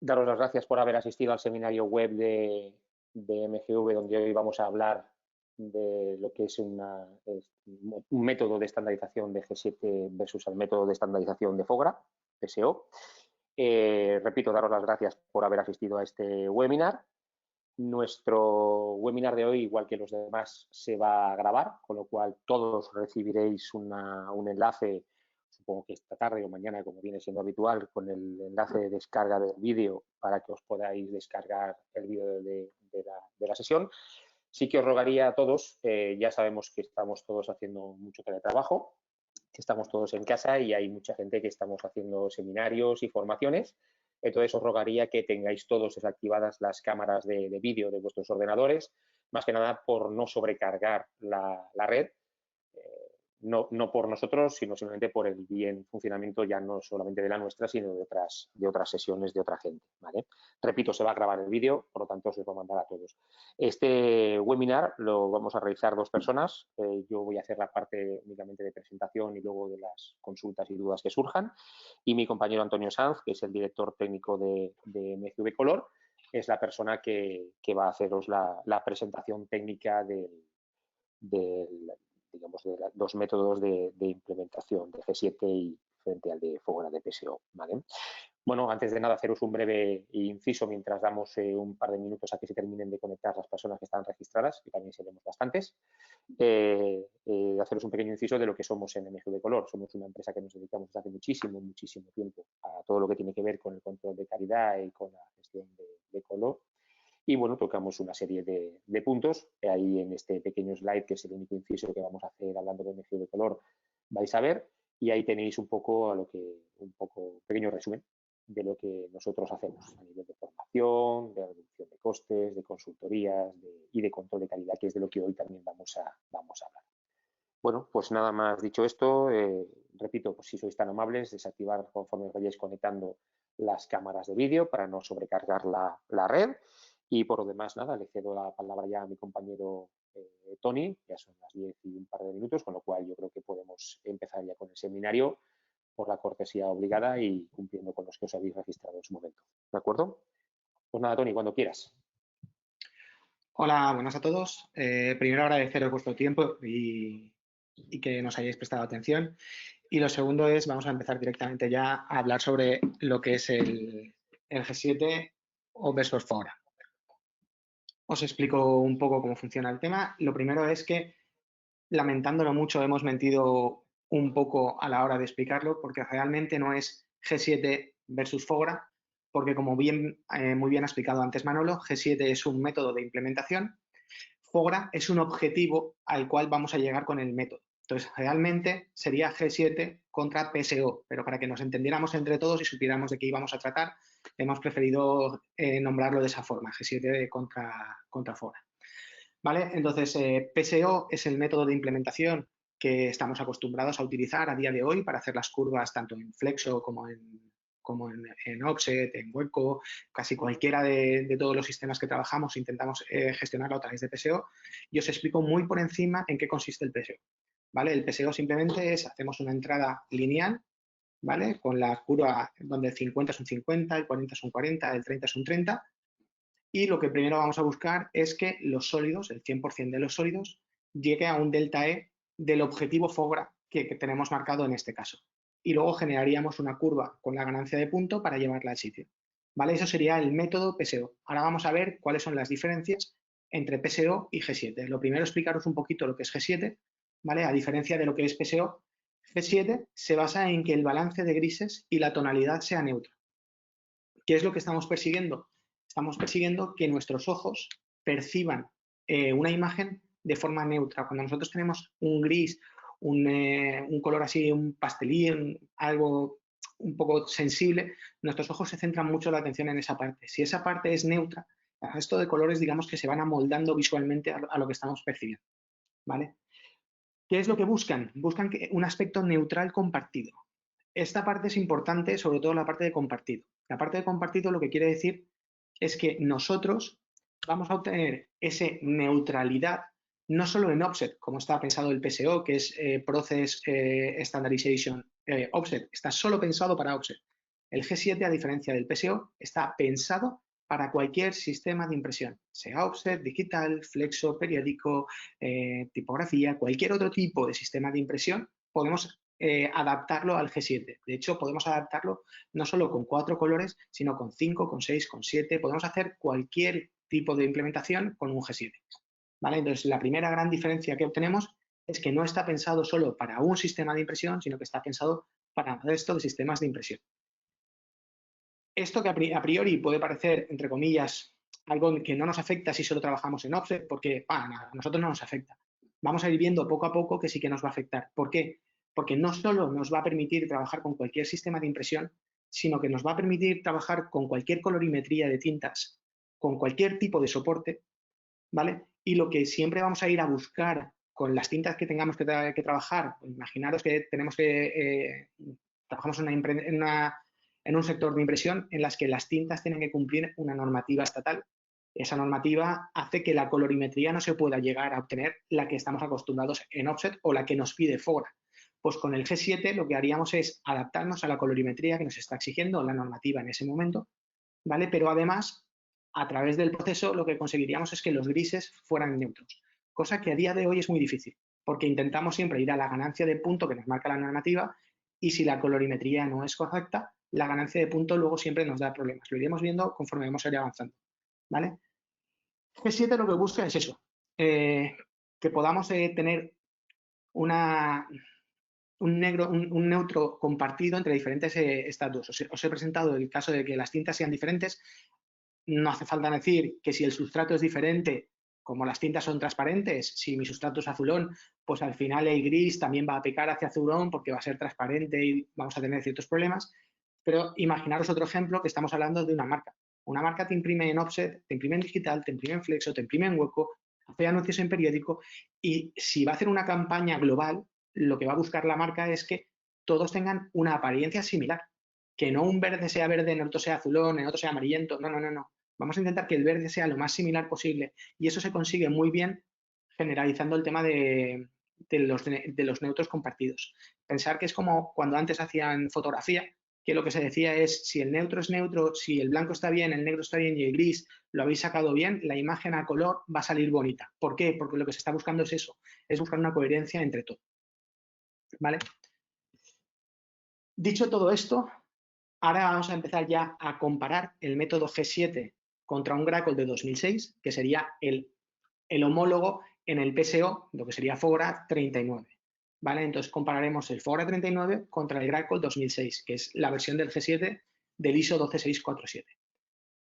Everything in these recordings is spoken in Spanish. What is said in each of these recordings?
daros las gracias por haber asistido al seminario web de MGV, donde hoy vamos a hablar de lo que es un método de estandarización de G7 versus el método de estandarización de FOGRA, PSO. Repito, daros las gracias por haber asistido a este webinar. Nuestro webinar de hoy, igual que los demás, se va a grabar, con lo cual todos recibiréis un enlace, supongo que esta tarde o mañana, como viene siendo habitual, con el enlace de descarga del vídeo para que os podáis descargar el vídeo de la sesión. Sí que os rogaría a todos, ya sabemos que estamos todos haciendo mucho teletrabajo, que estamos todos en casa y hay mucha gente que estamos haciendo seminarios y formaciones. Entonces, os rogaría que tengáis todos desactivadas las cámaras de vídeo de vuestros ordenadores, más que nada por no sobrecargar la red, no por nosotros, sino simplemente por el bien funcionamiento ya no solamente de la nuestra, sino de otras sesiones de otra gente, ¿vale? Repito, se va a grabar el vídeo, por lo tanto, os lo voy a mandar a todos. Este webinar lo vamos a realizar dos personas. Yo voy a hacer la parte únicamente de presentación y luego de las consultas y dudas que surjan. Y mi compañero Antonio Sanz, que es el director técnico de MGV Color, es la persona que va a haceros la presentación técnica digamos, de los métodos de implementación de G7 y frente al de FOGRA de PSO, ¿vale? Bueno, antes de nada, haceros un breve inciso mientras damos un par de minutos a que se terminen de conectar las personas que están registradas, que también seremos bastantes. Haceros un pequeño inciso de lo que somos en MGV Color. Somos una empresa que nos dedicamos desde hace muchísimo tiempo a todo lo que tiene que ver con el control de calidad y con la gestión de color. Y bueno, tocamos una serie de puntos. Ahí en este pequeño slide, que es el único inciso que vamos a hacer hablando de MGV Color, vais a ver. Y ahí tenéis un pequeño resumen de lo que nosotros hacemos a nivel de formación, de reducción de costes, de consultorías y de control de calidad, que es de lo que hoy también vamos a hablar. Bueno, pues nada más dicho esto, repito, pues si sois tan amables, desactivar conforme os vayáis conectando las cámaras de vídeo para no sobrecargar la red. Y por lo demás, nada, le cedo la palabra ya a mi compañero Tony, ya son las 10 y un par de minutos, con lo cual yo creo que podemos empezar ya con el seminario por la cortesía obligada y cumpliendo con los que os habéis registrado en su momento. ¿De acuerdo? Pues nada, Tony, cuando quieras. Hola, buenas a todos. Primero agradeceros vuestro tiempo y que nos hayáis prestado atención. Y lo segundo es, vamos a empezar directamente ya a hablar sobre lo que es el G7 o versus FOGRA. Os explico un poco cómo funciona el tema. Lo primero es que, lamentándolo mucho, hemos mentido un poco a la hora de explicarlo, porque realmente no es G7 versus FOGRA, porque como muy bien ha explicado antes Manolo, G7 es un método de implementación, FOGRA es un objetivo al cual vamos a llegar con el método. Entonces, realmente sería G7 contra PSO, pero para que nos entendiéramos entre todos y supiéramos de qué íbamos a tratar, hemos preferido nombrarlo de esa forma, G7 contra FOGRA. ¿Vale? Entonces, PSO es el método de implementación que estamos acostumbrados a utilizar a día de hoy para hacer las curvas tanto en Flexo como en Offset, en Webco, casi cualquiera de todos los sistemas que trabajamos intentamos gestionarlo a través de PSO. Y os explico muy por encima en qué consiste el PSO. ¿Vale? El PSO simplemente es, hacemos una entrada lineal, ¿vale? Con la curva donde el 50 es un 50, el 40 es un 40, el 30 es un 30. Y lo que primero vamos a buscar es que los sólidos, el 100% de los sólidos, llegue a un delta E del objetivo FOGRA que tenemos marcado en este caso. Y luego generaríamos una curva con la ganancia de punto para llevarla al sitio. ¿Vale? Eso sería el método PSO. Ahora vamos a ver cuáles son las diferencias entre PSO y G7. Lo primero, explicaros un poquito lo que es G7, ¿vale? A diferencia de lo que es PSO, G7 se basa en que el balance de grises y la tonalidad sea neutro. ¿Qué es lo que estamos persiguiendo? Estamos persiguiendo que nuestros ojos perciban una imagen de forma neutra. Cuando nosotros tenemos un gris, un color así, un pastelín, algo un poco sensible, nuestros ojos se centran mucho la atención en esa parte. Si esa parte es neutra, el resto de colores, digamos que se van amoldando visualmente a lo que estamos percibiendo, ¿vale? ¿Qué es lo que buscan? Buscan un aspecto neutral compartido. Esta parte es importante, sobre todo la parte de compartido. La parte de compartido lo que quiere decir es que nosotros vamos a obtener esa neutralidad no solo en offset, como está pensado el PSO, que es Process Standardization Offset, está solo pensado para offset. El G7, a diferencia del PSO, está pensado para cualquier sistema de impresión, sea offset, digital, flexo, periódico, tipografía, cualquier otro tipo de sistema de impresión, podemos adaptarlo al G7. De hecho, podemos adaptarlo no solo con 4 colores, sino con 5, con 6, con 7. Podemos hacer cualquier tipo de implementación con un G7. ¿Vale? Entonces, la primera gran diferencia que obtenemos es que no está pensado solo para un sistema de impresión, sino que está pensado para el resto de sistemas de impresión. Esto que a priori puede parecer, entre comillas, algo que no nos afecta si solo trabajamos en offset, porque a nosotros no nos afecta. Vamos a ir viendo poco a poco que sí que nos va a afectar. ¿Por qué? Porque no solo nos va a permitir trabajar con cualquier sistema de impresión, sino que nos va a permitir trabajar con cualquier colorimetría de tintas, con cualquier tipo de soporte, ¿vale? Y lo que siempre vamos a ir a buscar con las tintas que tengamos que trabajar, pues imaginaros que tenemos que trabajamos en un sector de impresión en las que las tintas tienen que cumplir una normativa estatal. Esa normativa hace que la colorimetría no se pueda llegar a obtener la que estamos acostumbrados en offset o la que nos pide FOGRA. Pues con el G7 lo que haríamos es adaptarnos a la colorimetría que nos está exigiendo la normativa en ese momento, ¿vale? Pero además, a través del proceso, lo que conseguiríamos es que los grises fueran neutros, cosa que a día de hoy es muy difícil, porque intentamos siempre ir a la ganancia de punto que nos marca la normativa y si la colorimetría no es correcta, la ganancia de punto luego siempre nos da problemas. Lo iremos viendo conforme vamos a ir avanzando, ¿vale? G7 lo que busca es eso, que podamos tener un neutro compartido entre diferentes estatus. Os he presentado el caso de que las tintas sean diferentes. No hace falta decir que si el sustrato es diferente, como las tintas son transparentes, si mi sustrato es azulón, pues al final el gris también va a picar hacia azulón porque va a ser transparente y vamos a tener ciertos problemas. Pero imaginaros otro ejemplo que estamos hablando de una marca. Una marca te imprime en offset, te imprime en digital, te imprime en flexo, te imprime en hueco, hace anuncios en periódico y si va a hacer una campaña global, lo que va a buscar la marca es que todos tengan una apariencia similar. Que no un verde sea verde, en otro sea azulón, en otro sea amarillento. No, no, no, no. Vamos a intentar que el verde sea lo más similar posible y eso se consigue muy bien generalizando el tema de los neutros compartidos. Pensar que es como cuando antes hacían fotografía, que lo que se decía es si el neutro es neutro, si el blanco está bien, el negro está bien y el gris lo habéis sacado bien, la imagen a color va a salir bonita. ¿Por qué? Porque lo que se está buscando es eso, es buscar una coherencia entre todo. ¿Vale? Dicho todo esto, ahora vamos a empezar ya a comparar el método G7 contra un Grackle de 2006, que sería el homólogo en el PSO, lo que sería FOGRA 39. ¿Vale? Entonces compararemos el FOGRA 39 contra el Grackle 2006, que es la versión del G7 del ISO 12647.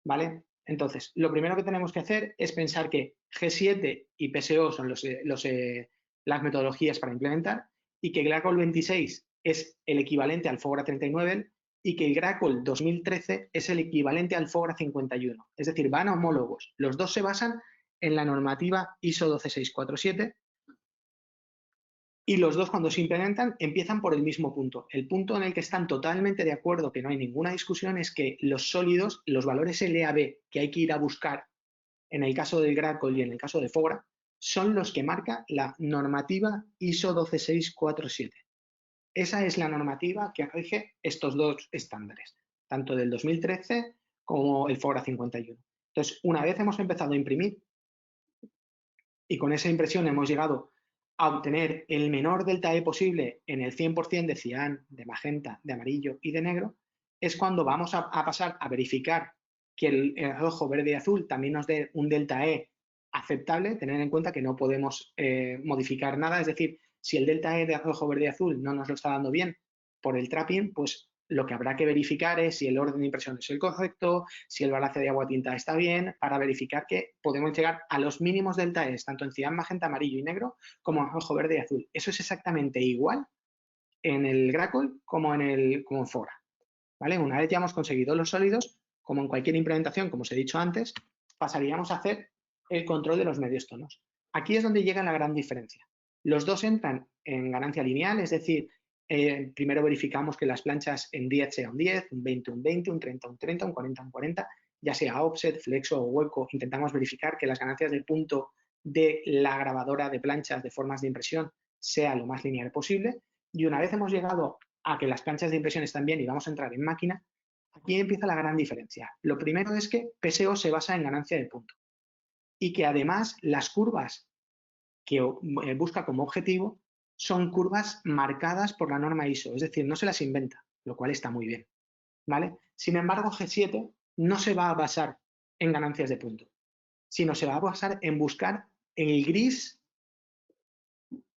¿Vale? Entonces, lo primero que tenemos que hacer es pensar que G7 y PSO son las metodologías para implementar y que Grackle 26 es el equivalente al FOGRA 39 y que el Grackle 2013 es el equivalente al FOGRA 51. Es decir, van a homólogos. Los dos se basan en la normativa ISO 12647 y los dos cuando se implementan empiezan por el mismo punto. El punto en el que están totalmente de acuerdo, que no hay ninguna discusión, es que los sólidos, los valores LAB que hay que ir a buscar en el caso del Grackle y en el caso de FOGRA, son los que marca la normativa ISO 12647. Esa es la normativa que rige estos dos estándares, tanto del 2013 como el FOGRA 51. Entonces, una vez hemos empezado a imprimir y con esa impresión hemos llegado a obtener el menor delta E posible en el 100% de cian, de magenta, de amarillo y de negro, es cuando vamos a pasar a verificar que el rojo, verde y azul también nos dé un delta E aceptable, tener en cuenta que no podemos modificar nada, es decir, si el delta E de rojo, verde y azul no nos lo está dando bien por el trapping, pues lo que habrá que verificar es si el orden de impresión es el correcto, si el balance de agua tinta está bien, para verificar que podemos llegar a los mínimos delta E, tanto en cian, magenta, amarillo y negro, como en rojo, verde y azul. Eso es exactamente igual en el Grackle como en FOGRA. ¿Vale? Una vez ya hemos conseguido los sólidos, como en cualquier implementación, como os he dicho antes, pasaríamos a hacer el control de los medios tonos. Aquí es donde llega la gran diferencia. Los dos entran en ganancia lineal, es decir, primero verificamos que las planchas en 10 sea un 10, un 20 un 20, un 30 un 30, un 40 un 40, ya sea offset, flexo o hueco, intentamos verificar que las ganancias del punto de la grabadora de planchas de formas de impresión sea lo más lineal posible y una vez hemos llegado a que las planchas de impresión están bien y vamos a entrar en máquina, Aquí empieza la gran diferencia. Lo primero es que PSO se basa en ganancia de punto y que además las curvas que busca como objetivo son curvas marcadas por la norma ISO, es decir, no se las inventa, lo cual está muy bien, ¿vale? Sin embargo, G7 no se va a basar en ganancias de punto, sino se va a basar en buscar el gris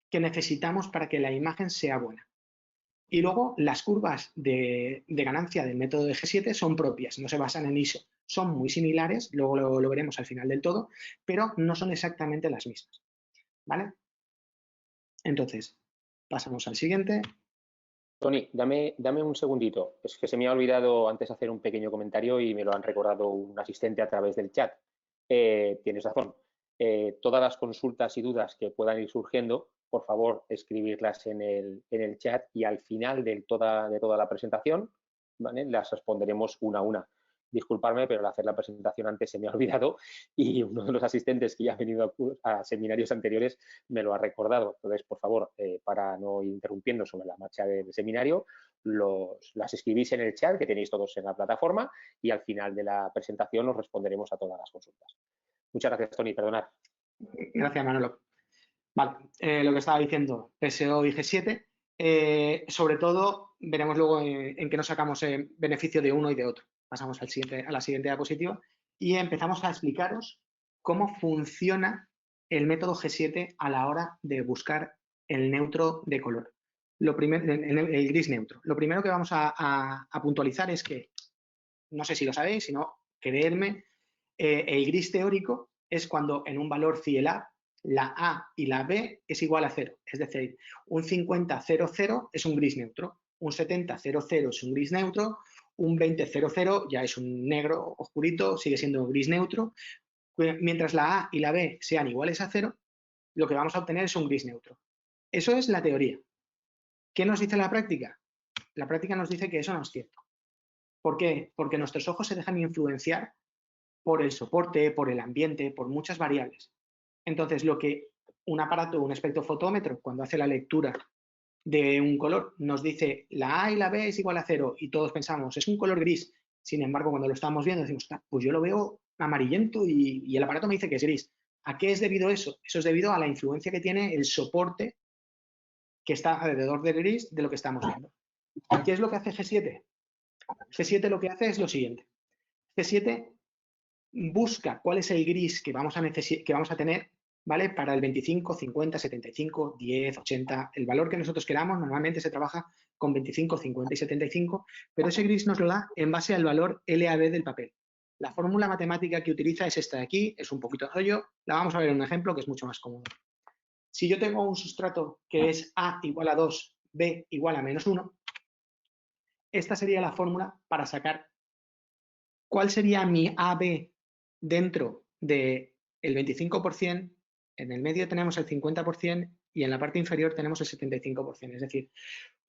que necesitamos para que la imagen sea buena. Y luego las curvas de ganancia del método de G7 son propias, no se basan en ISO. Son muy similares, luego lo veremos al final del todo, pero no son exactamente las mismas, ¿vale? Entonces, pasamos al siguiente. Tony, dame un segundito. Es que se me ha olvidado antes hacer un pequeño comentario y me lo han recordado un asistente a través del chat. Tienes razón. Todas las consultas y dudas que puedan ir surgiendo, por favor, escribirlas en el chat y al final de toda la presentación, ¿vale? Las responderemos una a una. Disculparme, pero al hacer la presentación antes se me ha olvidado y uno de los asistentes que ya ha venido a seminarios anteriores me lo ha recordado. Entonces, por favor, para no ir interrumpiendo sobre la marcha del seminario, las escribís en el chat que tenéis todos en la plataforma y al final de la presentación os responderemos a todas las consultas. Muchas gracias, Tony. Perdonad. Gracias, Manolo. Vale, lo que estaba diciendo, PSO y G7, sobre todo veremos luego en qué nos sacamos beneficio de uno y de otro. Pasamos a la siguiente diapositiva y empezamos a explicaros cómo funciona el método G7 a la hora de buscar el neutro de color, el gris neutro. Lo primero que vamos a puntualizar es que, no sé si lo sabéis, si no, creedme, el gris teórico es cuando en un valor CIELA la A y la B es igual a 0. Es decir, un 50,00 es un gris neutro, un 70,00 es un gris neutro, un 20,00 ya es un negro oscurito, sigue siendo gris neutro. Mientras la A y la B sean iguales a 0, lo que vamos a obtener es un gris neutro. Eso es la teoría. ¿Qué nos dice la práctica? La práctica nos dice que eso no es cierto. ¿Por qué? Porque nuestros ojos se dejan influenciar por el soporte, por el ambiente, por muchas variables. Entonces, lo que un aparato, un espectrofotómetro, cuando hace la lectura de un color, nos dice la A y la B es igual a 0 y todos pensamos, es un color gris. Sin embargo, cuando lo estamos viendo decimos, pues yo lo veo amarillento y el aparato me dice que es gris. ¿A qué es debido eso? Eso es debido a la influencia que tiene el soporte que está alrededor del gris de lo que estamos viendo. ¿Qué es lo que hace G7? G7 lo que hace es lo siguiente. G7 busca cuál es el gris que vamos a tener, ¿vale? Para el 25, 50, 75, 10, 80, el valor que nosotros queramos. Normalmente se trabaja con 25, 50 y 75, pero ese gris nos lo da en base al valor LAB del papel. La fórmula matemática que utiliza es esta de aquí, es un poquito rollo, la vamos a ver en un ejemplo que es mucho más cómodo. Si yo tengo un sustrato que es A igual a 2, B igual a menos 1, esta sería la fórmula para sacar cuál sería mi AB dentro del 25%, en el medio tenemos el 50% y en la parte inferior tenemos el 75%. Es decir,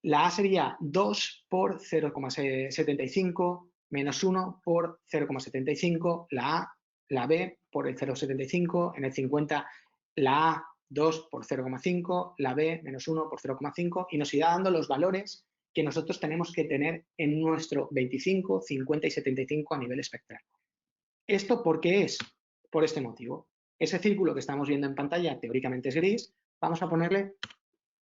la A sería 2 por 0,75 menos 1 por 0,75, la A, la B por el 0,75, en el 50 la A 2 por 0,5, la B menos 1 por 0,5 y nos irá dando los valores que nosotros tenemos que tener en nuestro 25, 50 y 75 a nivel espectral. ¿Esto por qué es? Por este motivo. Ese círculo que estamos viendo en pantalla teóricamente es gris, vamos a ponerle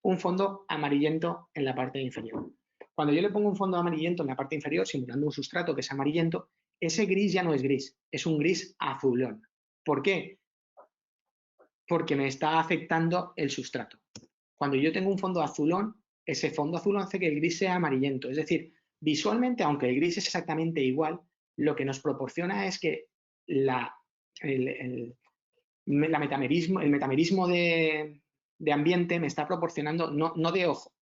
un fondo amarillento en la parte inferior. Cuando yo le pongo un fondo amarillento en la parte inferior, simulando un sustrato que es amarillento, ese gris ya no es gris, es un gris azulón. ¿Por qué? Porque me está afectando el sustrato. Cuando yo tengo un fondo azulón, ese fondo azulón hace que el gris sea amarillento. Es decir, visualmente, aunque el gris es exactamente igual, lo que nos proporciona es que el metamerismo de ambiente me está proporcionando, no de ojo,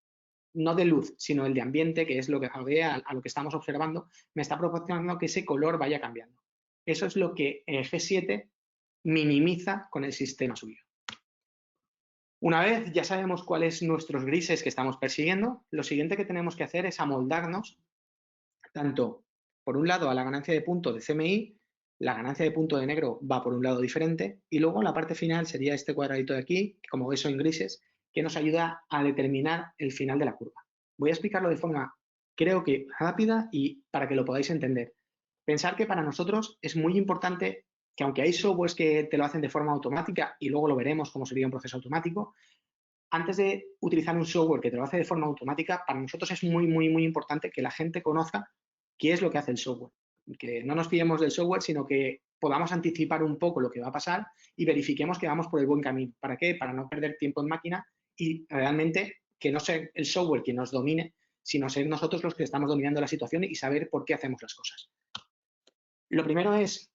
no de luz, sino el de ambiente, que es lo que rodea a lo que estamos observando, me está proporcionando que ese color vaya cambiando. Eso es lo que G7 minimiza con el sistema suyo. Una vez ya sabemos cuáles son nuestros grises que estamos persiguiendo, lo siguiente que tenemos que hacer es amoldarnos tanto, por un lado, a la ganancia de punto de CMI, la ganancia de punto de negro va por un lado diferente, y luego la parte final sería este cuadradito de aquí, que como veis son grises, que nos ayuda a determinar el final de la curva. Voy a explicarlo de forma creo que rápida y para que lo podáis entender. Pensar que para nosotros es muy importante que aunque hay softwares que te lo hacen de forma automática y luego lo veremos cómo sería un proceso automático, antes de utilizar un software que te lo hace de forma automática, para nosotros es muy, muy, muy importante que la gente conozca qué es lo que hace el software. Que no nos fiemos del software, sino que podamos anticipar un poco lo que va a pasar y verifiquemos que vamos por el buen camino. ¿Para qué? Para no perder tiempo en máquina y realmente que no sea el software quien nos domine, sino ser nosotros los que estamos dominando la situación y saber por qué hacemos las cosas. Lo primero es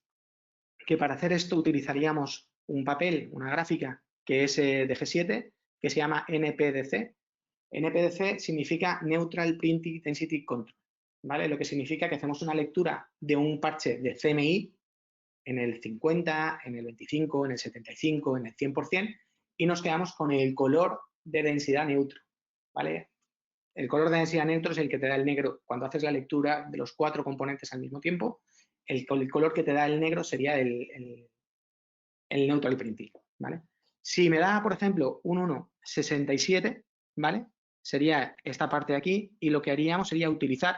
que para hacer esto utilizaríamos un papel, una gráfica, que es de G7, que se llama NPDC. NPDC significa Neutral Print Density Control, ¿vale? Lo que significa que hacemos una lectura de un parche de CMI en el 50, en el 25, en el 75, en el 100%, y nos quedamos con el color de densidad neutro, ¿vale? El color de densidad neutro es el que te da el negro cuando haces la lectura de los 4 componentes al mismo tiempo. El color que te da el negro sería el neutral printing, ¿vale? Si me da, por ejemplo, un 1,67, ¿vale? Sería esta parte de aquí y lo que haríamos sería utilizar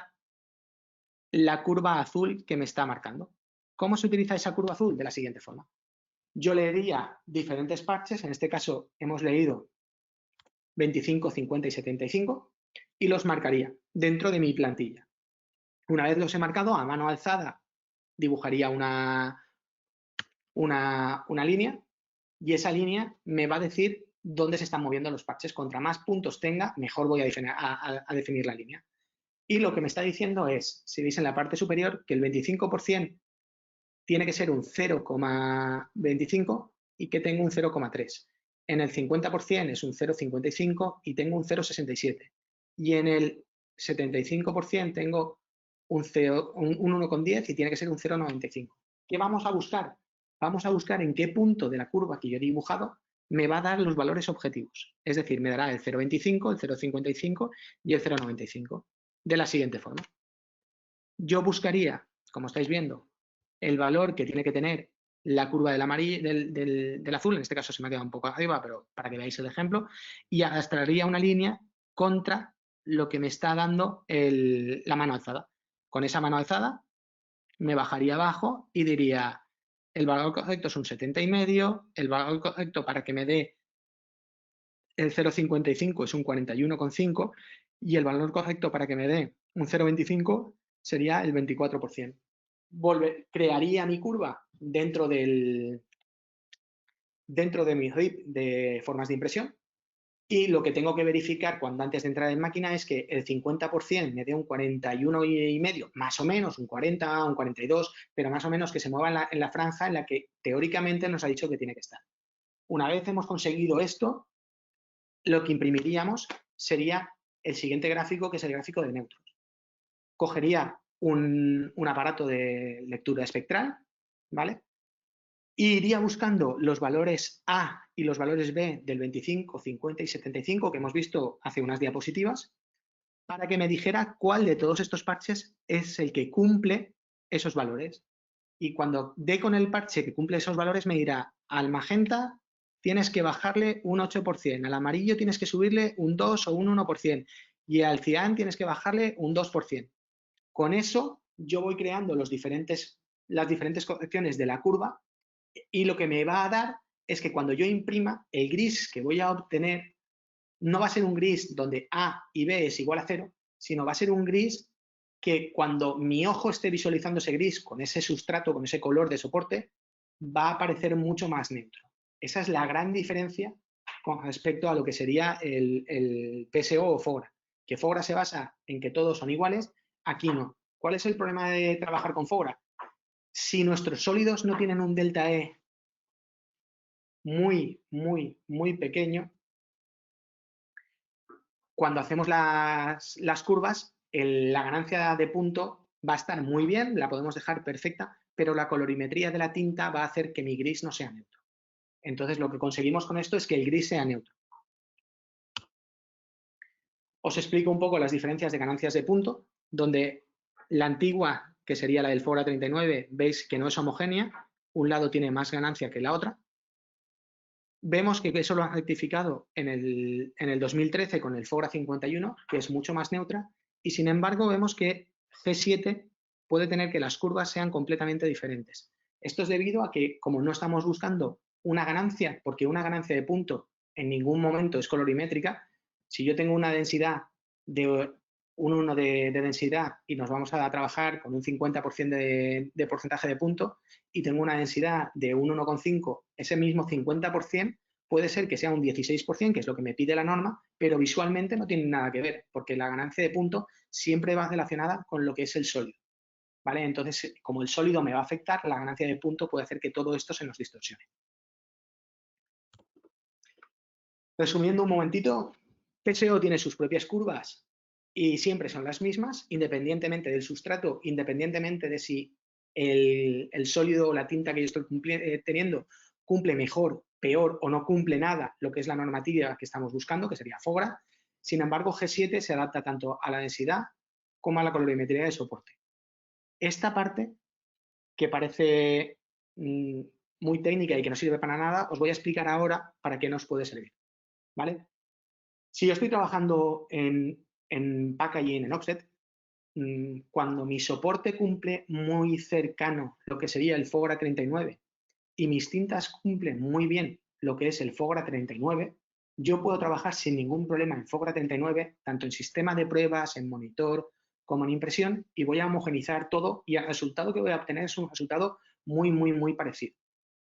la curva azul que me está marcando. ¿Cómo se utiliza esa curva azul? De la siguiente forma. Yo leería diferentes parches, en este caso hemos leído 25, 50 y 75, y los marcaría dentro de mi plantilla. Una vez los he marcado, a mano alzada dibujaría una línea y esa línea me va a decir dónde se están moviendo los parches. Contra más puntos tenga, mejor voy a definir la línea. Y lo que me está diciendo es, si veis en la parte superior, que el 25% tiene que ser un 0,25 y que tengo un 0,3. En el 50% es un 0,55 y tengo un 0,67. Y en el 75% tengo un 1,10 y tiene que ser un 0,95. ¿Qué vamos a buscar? Vamos a buscar en qué punto de la curva que yo he dibujado me va a dar los valores objetivos. Es decir, me dará el 0,25, el 0,55 y el 0,95. De la siguiente forma. Yo buscaría, como estáis viendo, el valor que tiene que tener la curva del amarillo, del azul, en este caso se me ha quedado un poco arriba, pero para que veáis el ejemplo, y arrastraría una línea contra lo que me está dando la mano alzada. Con esa mano alzada me bajaría abajo y diría, el valor correcto es un 70,5, el valor correcto para que me dé el 0,55 es un 41,5 y el valor correcto para que me dé un 0,25 sería el 24%. Crearía mi curva dentro de mi RIP de formas de impresión y lo que tengo que verificar cuando antes de entrar en máquina es que el 50% me dé un 41,5, más o menos, un 40, un 42, pero más o menos que se mueva en la franja en la que teóricamente nos ha dicho que tiene que estar. Una vez hemos conseguido esto, lo que imprimiríamos sería el siguiente gráfico, que es el gráfico de neutros. Cogería un aparato de lectura espectral, ¿vale? Y iría buscando los valores A y los valores B del 25, 50 y 75 que hemos visto hace unas diapositivas para que me dijera cuál de todos estos parches es el que cumple esos valores. Y cuando dé con el parche que cumple esos valores me dirá, al magenta tienes que bajarle un 8%, al amarillo tienes que subirle un 2 o un 1% y al cian tienes que bajarle un 2%. Con eso yo voy creando las diferentes correcciones de la curva y lo que me va a dar es que cuando yo imprima, el gris que voy a obtener no va a ser un gris donde A y B es igual a 0, sino va a ser un gris que cuando mi ojo esté visualizando ese gris con ese sustrato, con ese color de soporte, va a aparecer mucho más neutro. Esa es la gran diferencia con respecto a lo que sería el PSO o FOGRA, que FOGRA se basa en que todos son iguales, aquí no. ¿Cuál es el problema de trabajar con FOGRA? Si nuestros sólidos no tienen un delta E muy, muy, muy pequeño, cuando hacemos las curvas, la ganancia de punto va a estar muy bien, la podemos dejar perfecta, pero la colorimetría de la tinta va a hacer que mi gris no sea neutro. Entonces, lo que conseguimos con esto es que el gris sea neutro. Os explico un poco las diferencias de ganancias de punto, donde la antigua, que sería la del FOGRA 39, veis que no es homogénea, un lado tiene más ganancia que la otra. Vemos que eso lo han rectificado en el 2013 con el FOGRA 51, que es mucho más neutra, Y sin embargo vemos que G7 puede tener que las curvas sean completamente diferentes. Esto es debido a que, como no estamos buscando una ganancia, porque una ganancia de punto en ningún momento es colorimétrica, si yo tengo una densidad de un 1 de densidad y nos vamos a trabajar con un 50% de porcentaje de punto y tengo una densidad de un 1,5, ese mismo 50% puede ser que sea un 16%, que es lo que me pide la norma, pero visualmente no tiene nada que ver, porque la ganancia de punto siempre va relacionada con lo que es el sólido, ¿vale? Entonces, como el sólido me va a afectar, la ganancia de punto puede hacer que todo esto se nos distorsione. Resumiendo un momentito, PSO tiene sus propias curvas y siempre son las mismas, independientemente del sustrato, independientemente de si el sólido o la tinta que yo estoy teniendo cumple mejor, peor o no cumple nada lo que es la normativa que estamos buscando, que sería FOGRA. Sin embargo, G7 se adapta tanto a la densidad como a la colorimetría de soporte. Esta parte, que parece muy técnica y que no sirve para nada, os voy a explicar ahora para qué nos puede servir, ¿vale? Si yo estoy trabajando en packaging, en offset, cuando mi soporte cumple muy cercano lo que sería el FOGRA 39 y mis tintas cumplen muy bien lo que es el FOGRA 39, yo puedo trabajar sin ningún problema en FOGRA 39, tanto en sistema de pruebas, en monitor, como en impresión, y voy a homogenizar todo y el resultado que voy a obtener es un resultado muy, muy, muy parecido.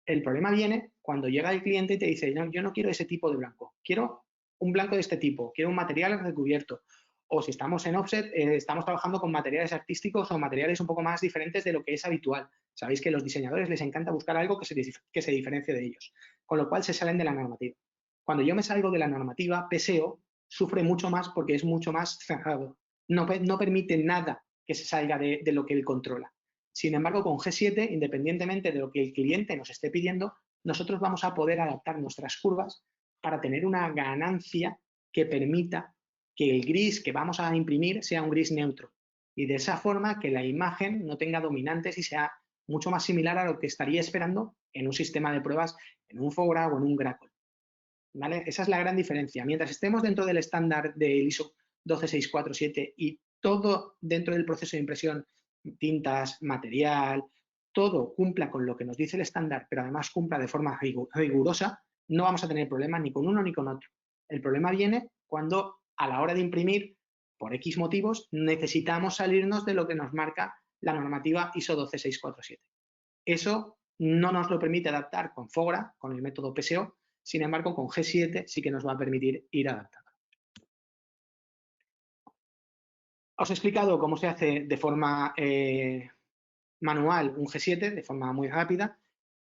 El problema viene cuando llega el cliente y te dice, no, yo no quiero ese tipo de blanco, quiero un blanco de este tipo, quiero un material recubierto. O si estamos en offset, estamos trabajando con materiales artísticos o materiales un poco más diferentes de lo que es habitual. Sabéis que a los diseñadores les encanta buscar algo que se diferencie de ellos, con lo cual se salen de la normativa. Cuando yo me salgo de la normativa, PSO sufre mucho más porque es mucho más cerrado. No permite nada que se salga de lo que él controla. Sin embargo, con G7, independientemente de lo que el cliente nos esté pidiendo, nosotros vamos a poder adaptar nuestras curvas para tener una ganancia que permita que el gris que vamos a imprimir sea un gris neutro. Y de esa forma que la imagen no tenga dominantes y sea mucho más similar a lo que estaría esperando en un sistema de pruebas, en un FOGRA o en un Gracol, ¿vale? Esa es la gran diferencia. Mientras estemos dentro del estándar del ISO 12647 y todo dentro del proceso de impresión, tintas, material, todo cumpla con lo que nos dice el estándar, pero además cumpla de forma rigurosa, no vamos a tener problema ni con uno ni con otro. El problema viene cuando a la hora de imprimir, por X motivos, necesitamos salirnos de lo que nos marca la normativa ISO 12647. Eso no nos lo permite adaptar con FOGRA, con el método PSO, sin embargo, con G7 sí que nos va a permitir ir adaptando. Os he explicado cómo se hace de forma manual un G7, de forma muy rápida.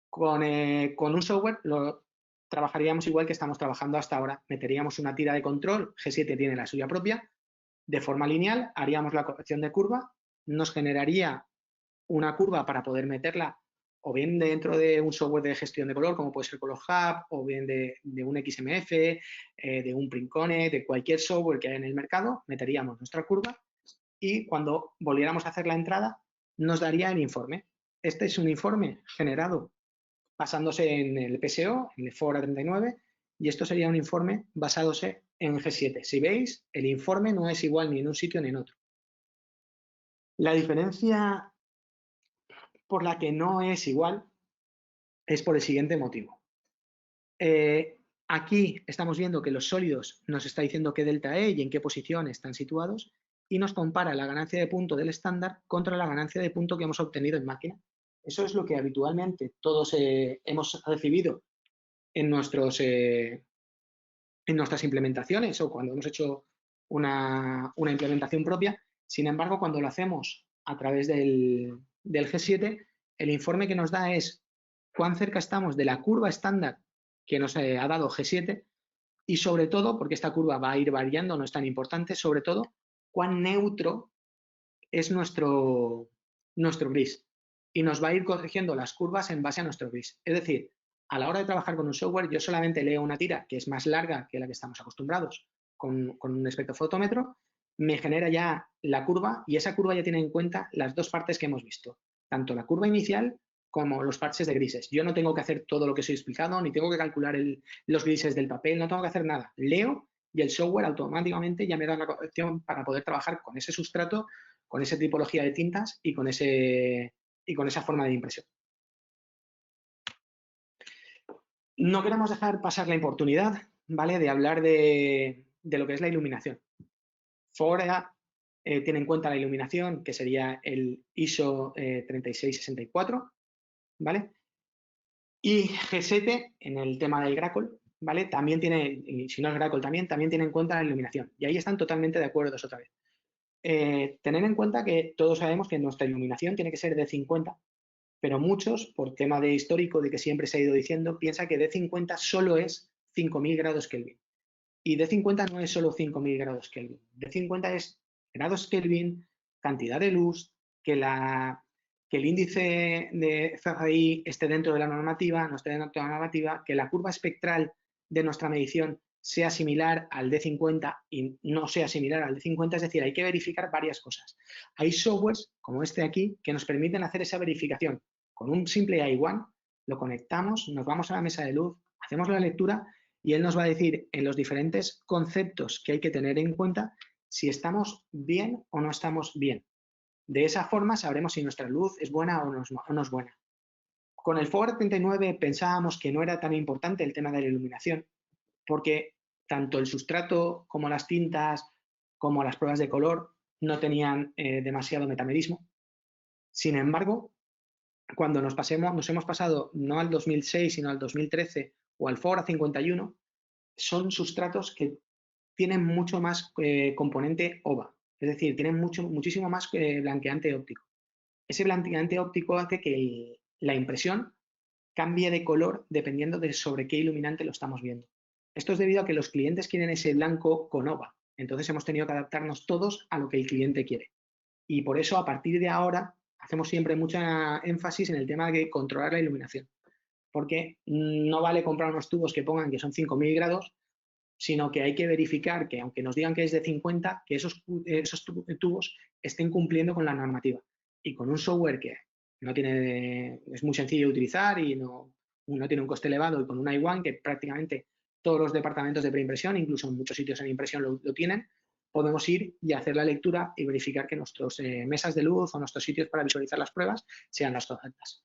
Con un software lo trabajaríamos igual que estamos trabajando hasta ahora. Meteríamos una tira de control, G7 tiene la suya propia, de forma lineal, haríamos la corrección de curva, nos generaría una curva para poder meterla o bien dentro de un software de gestión de color, como puede ser Color Hub, o bien de un XMF, de un Printcone, de cualquier software que haya en el mercado, meteríamos nuestra curva y cuando volviéramos a hacer la entrada nos daría el informe. Este es un informe generado basándose en el PSO, en el FOGRA 39, y esto sería un informe basándose en G7. Si veis, el informe no es igual ni en un sitio ni en otro. La diferencia por la que no es igual es por el siguiente motivo. Aquí estamos viendo que los sólidos nos está diciendo qué delta E y en qué posición están situados y nos compara la ganancia de punto del estándar contra la ganancia de punto que hemos obtenido en máquina. Eso es lo que habitualmente todos hemos recibido en nuestras implementaciones o cuando hemos hecho una implementación propia. Sin embargo, cuando lo hacemos a través del G7, el informe que nos da es cuán cerca estamos de la curva estándar que nos ha dado G7 y sobre todo, porque esta curva va a ir variando, no es tan importante, sobre todo, cuán neutro es nuestro gris y nos va a ir corrigiendo las curvas en base a nuestro gris. Es decir, a la hora de trabajar con un software, yo solamente leo una tira que es más larga que la que estamos acostumbrados con un espectrofotómetro, me genera ya la curva y esa curva ya tiene en cuenta las dos partes que hemos visto, tanto la curva inicial como los parches de grises. Yo no tengo que hacer todo lo que os he explicado, ni tengo que calcular los grises del papel, no tengo que hacer nada. Leo y el software automáticamente ya me da la opción para poder trabajar con ese sustrato, con esa tipología de tintas y con esa forma de impresión. No queremos dejar pasar la oportunidad, ¿vale?, de hablar de lo que es la iluminación. Fora tiene en cuenta la iluminación, que sería el ISO 3664, ¿vale? Y G7, en el tema del Grackle, ¿vale? También tiene, y si no es Grackle también tiene en cuenta la iluminación. Y ahí están totalmente de acuerdo otra vez. Tener en cuenta que todos sabemos que nuestra iluminación tiene que ser de 50, pero muchos, por tema de histórico, de que siempre se ha ido diciendo, piensan que de 50 solo es 5000 grados Kelvin. Y de 50 no es solo 5000 grados Kelvin. De 50 es grados Kelvin, cantidad de luz, que el índice de CFDI esté dentro de la normativa, no esté dentro de la normativa, que la curva espectral de nuestra medición sea similar al D50 y no sea similar al D50, es decir, hay que verificar varias cosas. Hay softwares, como este aquí, que nos permiten hacer esa verificación. Con un simple I1 lo conectamos, nos vamos a la mesa de luz, hacemos la lectura y él nos va a decir en los diferentes conceptos que hay que tener en cuenta si estamos bien o no estamos bien. De esa forma sabremos si nuestra luz es buena o no es buena. Con el FOGRA 39 pensábamos que no era tan importante el tema de la iluminación, porque tanto el sustrato como las tintas, como las pruebas de color, no tenían demasiado metamerismo. Sin embargo, cuando nos hemos pasado no al 2006, sino al 2013 o al FOGRA 51, son sustratos que tienen mucho más componente OVA, es decir, tienen muchísimo más blanqueante óptico. Ese blanqueante óptico hace que la impresión cambie de color dependiendo de sobre qué iluminante lo estamos viendo. Esto es debido a que los clientes quieren ese blanco con OVA, entonces hemos tenido que adaptarnos todos a lo que el cliente quiere. Y por eso, a partir de ahora, hacemos siempre mucha énfasis en el tema de controlar la iluminación, porque no vale comprar unos tubos que pongan que son 5000 grados, sino que hay que verificar que, aunque nos digan que es de 50, que esos tubos estén cumpliendo con la normativa. Y con un software que es muy sencillo de utilizar y no tiene un coste elevado, y con un i1 que prácticamente todos los departamentos de preimpresión, incluso en muchos sitios en impresión lo tienen, podemos ir y hacer la lectura y verificar que nuestras mesas de luz o nuestros sitios para visualizar las pruebas sean las correctas.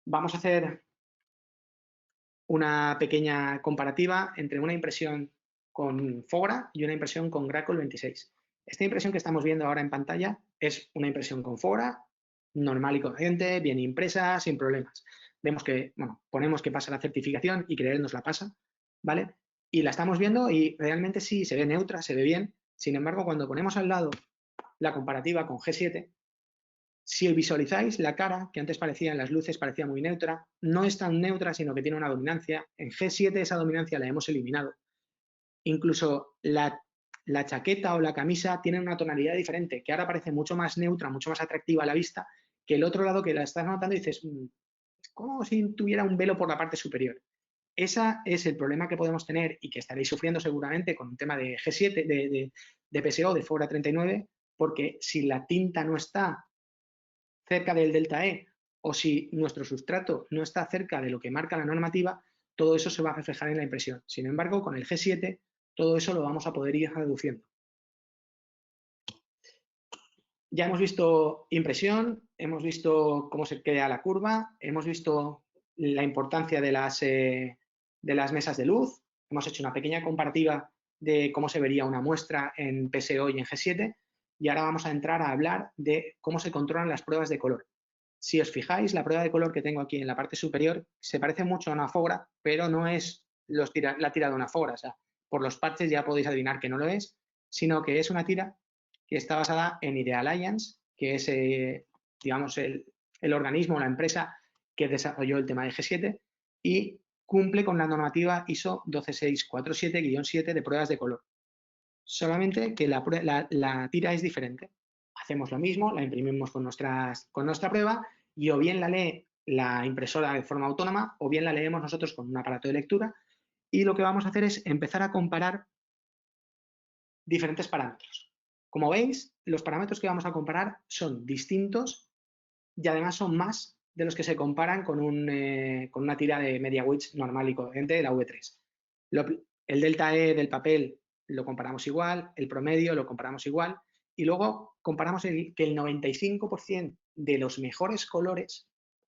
Vamos a hacer una pequeña comparativa entre una impresión con FOGRA y una impresión con Grackle 26. Esta impresión que estamos viendo ahora en pantalla es una impresión con FOGRA, normal y corriente, bien impresa, sin problemas. Vemos que, bueno, ponemos que pasa la certificación y Creer nos la pasa, ¿vale? Y la estamos viendo y realmente sí, se ve neutra, se ve bien. Sin embargo, cuando ponemos al lado la comparativa con G7, si visualizáis la cara, que antes parecía en las luces, parecía muy neutra, no es tan neutra, sino que tiene una dominancia. En G7 esa dominancia la hemos eliminado. Incluso la chaqueta o la camisa tiene una tonalidad diferente, que ahora parece mucho más neutra, mucho más atractiva a la vista, que el otro lado que la estás notando y dices, es como si tuviera un velo por la parte superior. Ese es el problema que podemos tener y que estaréis sufriendo seguramente con un tema de G7, de PSO, de FOGRA 39, porque si la tinta no está cerca del delta E o si nuestro sustrato no está cerca de lo que marca la normativa, todo eso se va a reflejar en la impresión. Sin embargo, con el G7, todo eso lo vamos a poder ir reduciendo. Ya hemos visto impresión, hemos visto cómo se crea la curva, hemos visto la importancia de las mesas de luz, hemos hecho una pequeña comparativa de cómo se vería una muestra en PSO y en G7, y ahora vamos a entrar a hablar de cómo se controlan las pruebas de color. Si os fijáis, la prueba de color que tengo aquí en la parte superior se parece mucho a una FOGRA, pero no es la tira de una FOGRA. O sea, por los parches ya podéis adivinar que no lo es, sino que es una tira que está basada en Ideal Alliance, que es, digamos, el organismo, la empresa que desarrolló el tema de G7 y cumple con la normativa ISO 12647-7 de pruebas de color. Solamente que la tira es diferente. Hacemos lo mismo, la imprimimos con nuestra prueba y o bien la lee la impresora de forma autónoma o bien la leemos nosotros con un aparato de lectura, y lo que vamos a hacer es empezar a comparar diferentes parámetros. Como veis, los parámetros que vamos a comparar son distintos y además son más de los que se comparan con una tira de media wedge normal y corriente de la V3. El delta E del papel lo comparamos igual, el promedio lo comparamos igual y luego comparamos que el 95% de los mejores colores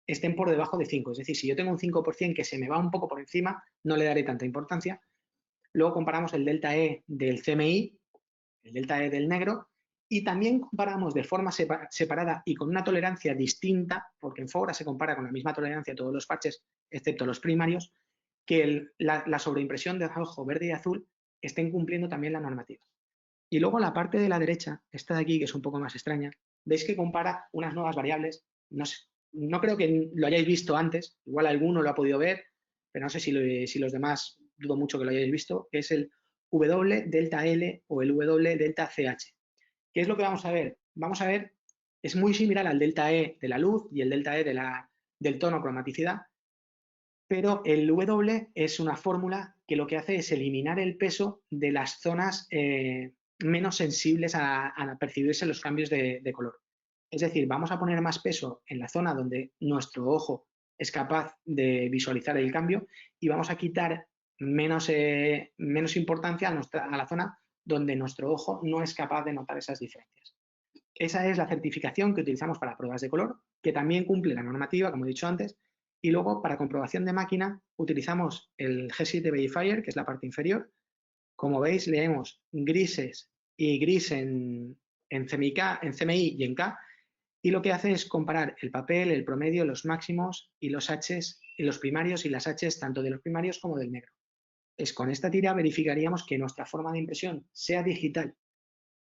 estén por debajo de 5. Es decir, si yo tengo un 5% que se me va un poco por encima, no le daré tanta importancia. Luego comparamos el delta E del CMI, el delta E del negro, y también comparamos de forma separada y con una tolerancia distinta, porque en Fora se compara con la misma tolerancia a todos los parches, excepto los primarios, que la sobreimpresión de rojo, verde y azul estén cumpliendo también la normativa. Y luego la parte de la derecha, esta de aquí, que es un poco más extraña, veis que compara unas nuevas variables. No creo que lo hayáis visto antes, igual alguno lo ha podido ver, pero no sé si los demás, dudo mucho que lo hayáis visto, que es el W delta L o el W delta CH. ¿Qué es lo que vamos a ver? Vamos a ver, es muy similar al delta E de la luz y el delta E del tono cromaticidad, pero el W es una fórmula que lo que hace es eliminar el peso de las zonas menos sensibles a percibirse los cambios de color. Es decir, vamos a poner más peso en la zona donde nuestro ojo es capaz de visualizar el cambio y vamos a quitar menos importancia a la zona donde nuestro ojo no es capaz de notar esas diferencias. Esa es la certificación que utilizamos para pruebas de color, que también cumple la normativa, como he dicho antes, y luego para comprobación de máquina utilizamos el G7 Verifier, que es la parte inferior. Como veis, leemos grises y gris en CMI y en K, y lo que hace es comparar el papel, el promedio, los máximos y los Hs, y los primarios y las Hs tanto de los primarios como del negro. Con esta tira verificaríamos que nuestra forma de impresión, sea digital,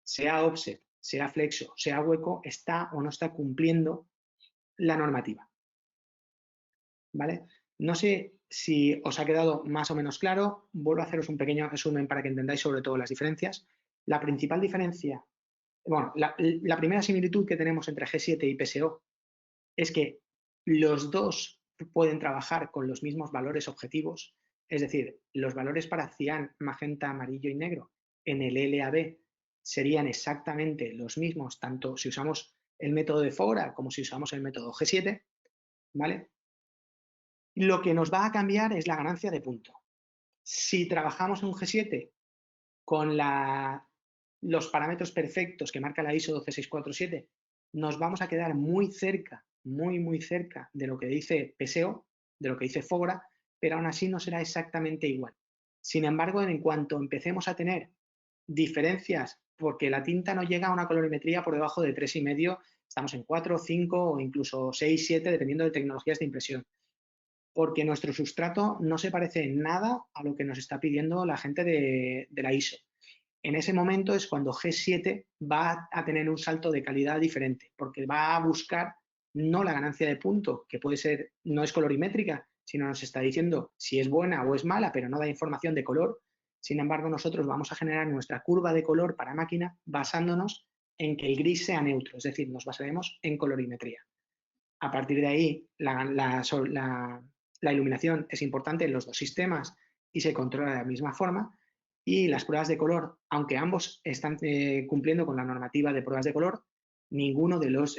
sea offset, sea flexo, sea hueco, está o no está cumpliendo la normativa. ¿Vale? No sé si os ha quedado más o menos claro. Vuelvo a haceros un pequeño resumen para que entendáis sobre todo las diferencias. La principal diferencia, bueno, la primera similitud que tenemos entre G7 y PSO es que los dos pueden trabajar con los mismos valores objetivos, es decir, los valores para cian, magenta, amarillo y negro en el LAB serían exactamente los mismos, tanto si usamos el método de Fora como si usamos el método G7, ¿vale? Lo que nos va a cambiar es la ganancia de punto. Si trabajamos en un G7 con los parámetros perfectos que marca la ISO 12647, nos vamos a quedar muy cerca, muy cerca de lo que dice PSO, de lo que dice Fora, pero aún así no será exactamente igual. Sin embargo, en cuanto empecemos a tener diferencias, porque la tinta no llega a una colorimetría por debajo de 3,5, estamos en 4, 5 o incluso 6, 7, dependiendo de tecnologías de impresión, porque nuestro sustrato no se parece en nada a lo que nos está pidiendo la gente de la ISO. En ese momento es cuando G7 va a tener un salto de calidad diferente, porque va a buscar no la ganancia de punto, que puede ser, no es colorimétrica, sino nos está diciendo si es buena o es mala, pero no da información de color. Sin embargo, nosotros vamos a generar nuestra curva de color para máquina basándonos en que el gris sea neutro, es decir, nos basaremos en colorimetría. A partir de ahí, la iluminación es importante en los dos sistemas y se controla de la misma forma. Y las pruebas de color, aunque ambos están cumpliendo con la normativa de pruebas de color, ninguno de los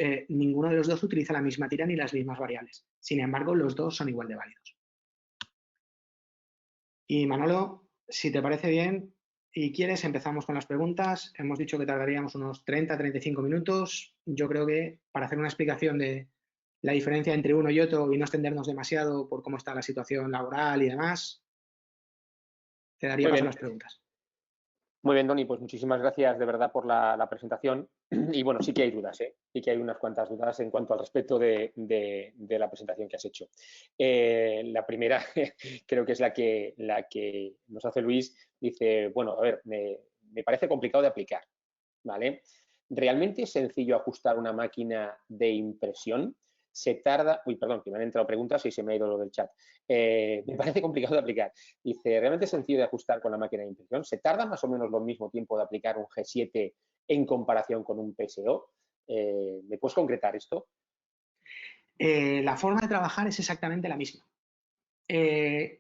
dos utiliza la misma tira ni las mismas variables. Sin embargo, los dos son igual de válidos. Y Manolo, si te parece bien y quieres, empezamos con las preguntas. Hemos dicho que tardaríamos unos 30-35 minutos. Yo creo que para hacer una explicación de la diferencia entre uno y otro y no extendernos demasiado por cómo está la situación laboral y demás, te daría paso a las preguntas. Muy bien, Doni, pues muchísimas gracias de verdad por la presentación. Y bueno, sí que hay dudas, ¿eh? Sí que hay unas cuantas dudas en cuanto al respecto de la presentación que has hecho. La primera creo que es la que nos hace Luis. Dice, bueno, a ver, me parece complicado de aplicar, ¿vale? ¿Realmente es sencillo ajustar una máquina de impresión? Se tarda... Uy, perdón, que me han entrado preguntas y se me ha ido lo del chat. Me parece complicado de aplicar. Dice, ¿realmente es sencillo de ajustar con la máquina de impresión? ¿Se tarda más o menos lo mismo tiempo de aplicar un G7 en comparación con un PSO? ¿Me puedes concretar esto? La forma de trabajar es exactamente la misma.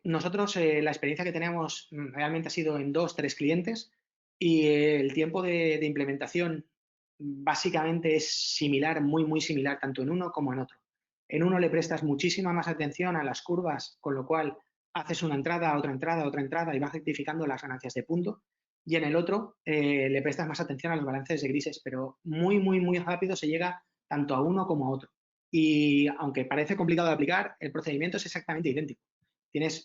Nosotros, la experiencia que tenemos realmente ha sido en 2-3 clientes y el tiempo de implementación básicamente es similar, muy similar, tanto en uno como en otro. En uno le prestas muchísima más atención a las curvas, con lo cual haces una entrada, otra entrada y vas rectificando las ganancias de punto. Y en el otro le prestas más atención a los balances de grises, pero muy, muy, muy rápido se llega tanto a uno como a otro. Y aunque parece complicado de aplicar, el procedimiento es exactamente idéntico.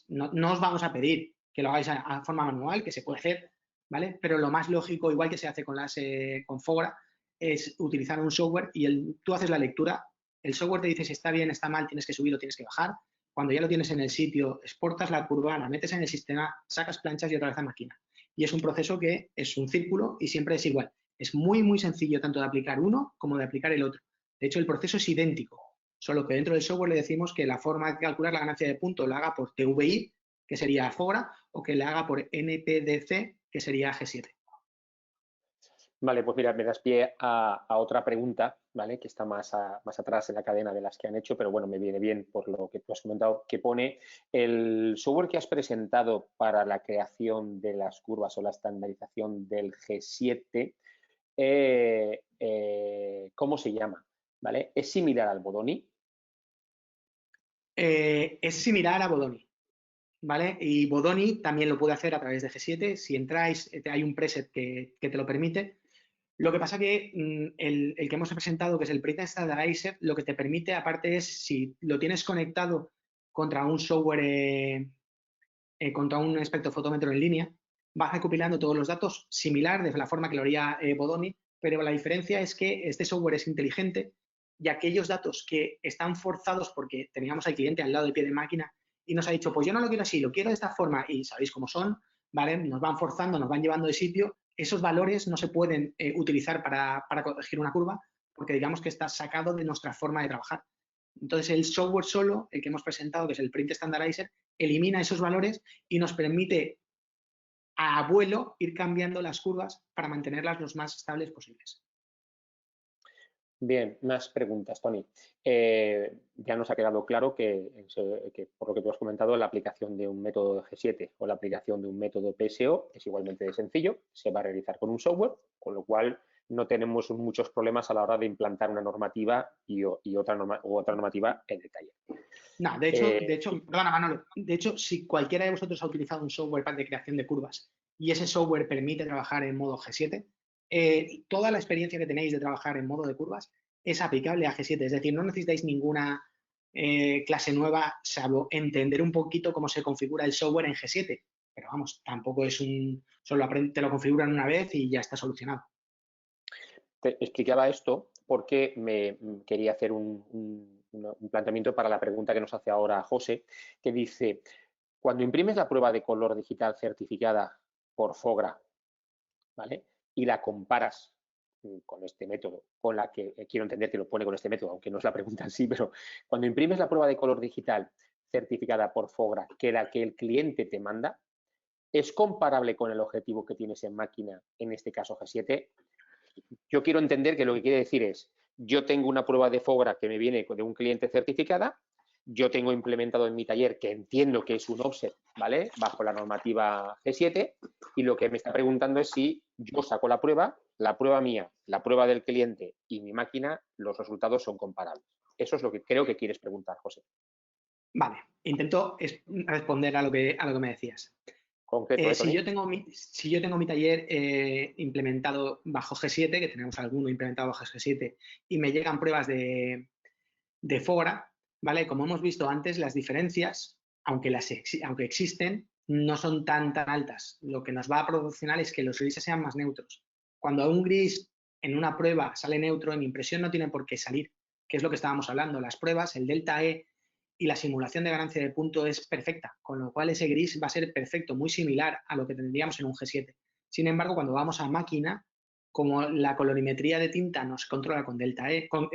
No os vamos a pedir que lo hagáis a forma manual, que se puede hacer, ¿vale? Pero lo más lógico, igual que se hace con Fogra, es utilizar un software y tú haces la lectura, el software te dice si está bien, está mal, tienes que subir o tienes que bajar. Cuando ya lo tienes en el sitio, exportas la curva, la metes en el sistema, sacas planchas y otra vez a máquina. Y es un proceso que es un círculo y siempre es igual. Es muy, muy sencillo tanto de aplicar uno como de aplicar el otro. De hecho, el proceso es idéntico, solo que dentro del software le decimos que la forma de calcular la ganancia de punto la haga por TVI, que sería Fogra, o que la haga por NPDC, que sería G7. Vale, pues mira, me das pie a otra pregunta, ¿vale? Que está más atrás en la cadena de las que han hecho, pero bueno, me viene bien por lo que tú has comentado, que pone el software que has presentado para la creación de las curvas o la estandarización del G7, ¿cómo se llama? ¿Vale? ¿Es similar al Bodoni? Es similar a Bodoni, ¿vale? Y Bodoni también lo puede hacer a través de G7. Si entráis, hay un preset que te lo permite. Lo que pasa que el que hemos presentado, que es el Print Standardizer, lo que te permite, aparte, es si lo tienes conectado contra un software, contra un espectrofotómetro en línea, vas recopilando todos los datos similar de la forma que lo haría Bodoni, pero la diferencia es que este software es inteligente y aquellos datos que están forzados porque teníamos al cliente al lado del pie de máquina y nos ha dicho, pues yo no lo quiero así, lo quiero de esta forma y sabéis cómo son, ¿vale? Nos van forzando, nos van llevando de sitio, esos valores no se pueden utilizar para corregir una curva porque digamos que está sacado de nuestra forma de trabajar. Entonces el software solo, el que hemos presentado, que es el Print Standardizer, elimina esos valores y nos permite a vuelo ir cambiando las curvas para mantenerlas lo más estables posibles. Bien, más preguntas, Tony. Ya nos ha quedado claro que, por lo que tú has comentado, la aplicación de un método de G7 o la aplicación de un método PSO es igualmente de sencillo, se va a realizar con un software, con lo cual no tenemos muchos problemas a la hora de implantar una normativa y otra normativa en el taller. No, de hecho, perdona Manolo, de hecho, si cualquiera de vosotros ha utilizado un software de creación de curvas y ese software permite trabajar en modo G7, toda la experiencia que tenéis de trabajar en modo de curvas es aplicable a G7, es decir, no necesitáis ninguna clase nueva, salvo entender un poquito cómo se configura el software en G7, pero vamos, tampoco es solo te lo configuran una vez y ya está solucionado. Te explicaba esto porque me quería hacer un planteamiento para la pregunta que nos hace ahora José, que dice, cuando imprimes la prueba de color digital certificada por Fogra, ¿vale? Y la comparas con este método, con la que quiero entender que lo pone con este método, aunque no es la pregunta en sí, pero cuando imprimes la prueba de color digital certificada por Fogra, que la que el cliente te manda, ¿es comparable con el objetivo que tienes en máquina, en este caso G7? Yo quiero entender que lo que quiere decir es, yo tengo una prueba de Fogra que me viene de un cliente certificada, yo tengo implementado en mi taller que entiendo que es un offset, ¿vale? Bajo la normativa G7, y lo que me está preguntando es si yo saco la prueba mía, la prueba del cliente y mi máquina, los resultados son comparables. Eso es lo que creo que quieres preguntar, José. Vale, intento responder a lo que me decías. Concreto, Si Tony. yo tengo mi taller implementado bajo G7, que tenemos alguno implementado bajo G7, y me llegan pruebas de Fogra, ¿vale? Como hemos visto antes, las diferencias, aunque existen, no son tan altas. Lo que nos va a proporcionar es que los grises sean más neutros. Cuando un gris en una prueba sale neutro, en impresión no tiene por qué salir, que es lo que estábamos hablando. Las pruebas, el delta E y la simulación de ganancia de punto es perfecta, con lo cual ese gris va a ser perfecto, muy similar a lo que tendríamos en un G7. Sin embargo, cuando vamos a máquina, como la colorimetría de tinta nos controla con delta E, con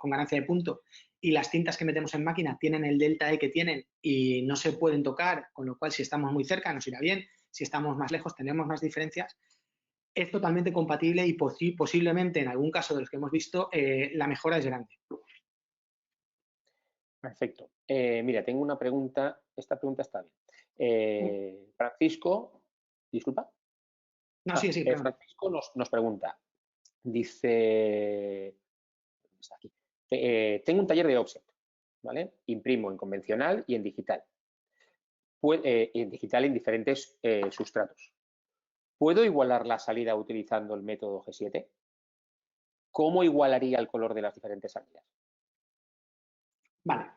ganancia de punto, y las tintas que metemos en máquina tienen el delta E que tienen y no se pueden tocar, con lo cual si estamos muy cerca nos irá bien, si estamos más lejos tenemos más diferencias, es totalmente compatible y posiblemente en algún caso de los que hemos visto la mejora es grande. Perfecto. Mira, tengo una pregunta. Esta pregunta está bien. Francisco, disculpa. No, sí, Francisco nos pregunta, dice, está aquí, tengo un taller de offset, ¿vale? Imprimo en convencional y en digital. digital en diferentes sustratos. ¿Puedo igualar la salida utilizando el método G7? ¿Cómo igualaría el color de las diferentes salidas? Vale.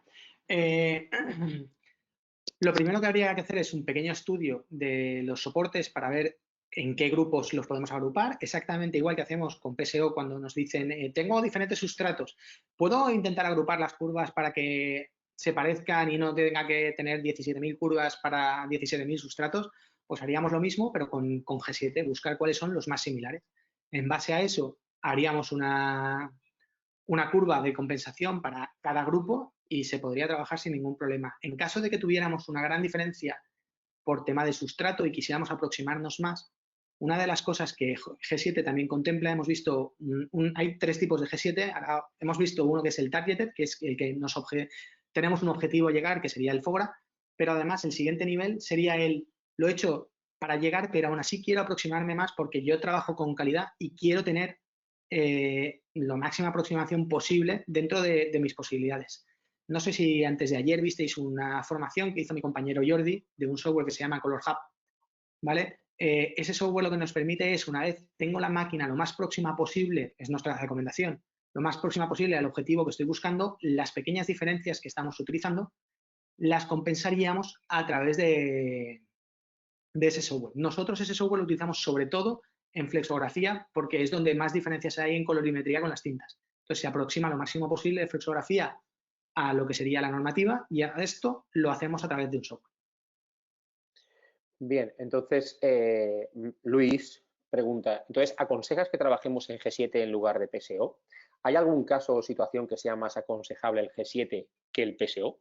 Lo primero que habría que hacer es un pequeño estudio de los soportes para ver en qué grupos los podemos agrupar, exactamente igual que hacemos con PSO cuando nos dicen tengo diferentes sustratos, ¿puedo intentar agrupar las curvas para que se parezcan y no tenga que tener 17.000 curvas para 17.000 sustratos? Pues haríamos lo mismo, pero con G7, buscar cuáles son los más similares. En base a eso, haríamos una curva de compensación para cada grupo y se podría trabajar sin ningún problema. En caso de que tuviéramos una gran diferencia por tema de sustrato y quisiéramos aproximarnos más, una de las cosas que G7 también contempla, hemos visto, hay 3 tipos de G7, ahora hemos visto uno que es el targeted, que es el que tenemos un objetivo a llegar, que sería el FOGRA, pero además el siguiente nivel sería lo he hecho para llegar, pero aún así quiero aproximarme más porque yo trabajo con calidad y quiero tener la máxima aproximación posible dentro de mis posibilidades. No sé si antes de ayer visteis una formación que hizo mi compañero Jordi de un software que se llama Color Hub, ¿vale? Ese software lo que nos permite es, una vez tengo la máquina lo más próxima posible, es nuestra recomendación, lo más próxima posible al objetivo que estoy buscando, las pequeñas diferencias que estamos utilizando las compensaríamos a través de ese software. Nosotros ese software lo utilizamos sobre todo en flexografía porque es donde más diferencias hay en colorimetría con las tintas. Entonces se aproxima lo máximo posible de flexografía a lo que sería la normativa y a esto lo hacemos a través de un software. Bien, entonces Luis pregunta, entonces, ¿aconsejas que trabajemos en G7 en lugar de PSO? ¿Hay algún caso o situación que sea más aconsejable el G7 que el PSO?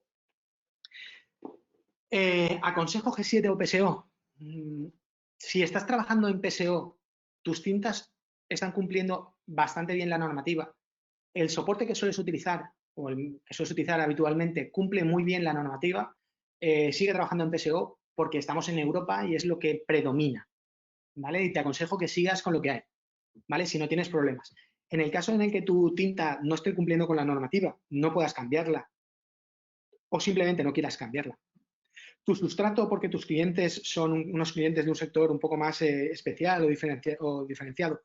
¿Aconsejo G7 o PSO? Si estás trabajando en PSO, tus tintas están cumpliendo bastante bien la normativa. El soporte que sueles utilizar o el que sueles utilizar habitualmente cumple muy bien la normativa. Sigue trabajando en PSO porque estamos en Europa y es lo que predomina, ¿vale? Y te aconsejo que sigas con lo que hay, ¿vale? Si no tienes problemas. En el caso en el que tu tinta no esté cumpliendo con la normativa, no puedas cambiarla o simplemente no quieras cambiarla. Tu sustrato, porque tus clientes son unos clientes de un sector un poco más especial o diferenciado,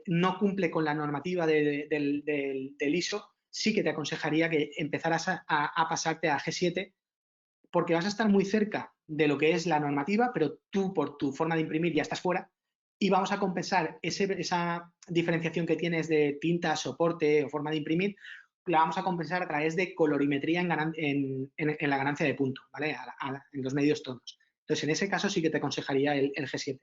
no cumple con la normativa del ISO, sí que te aconsejaría que empezaras a pasarte a G7 porque vas a estar muy cerca de lo que es la normativa, pero tú por tu forma de imprimir ya estás fuera y vamos a compensar esa diferenciación que tienes de tinta, soporte o forma de imprimir, la vamos a compensar a través de colorimetría en la ganancia de punto, ¿vale? En los medios tonos. Entonces, en ese caso sí que te aconsejaría el G7.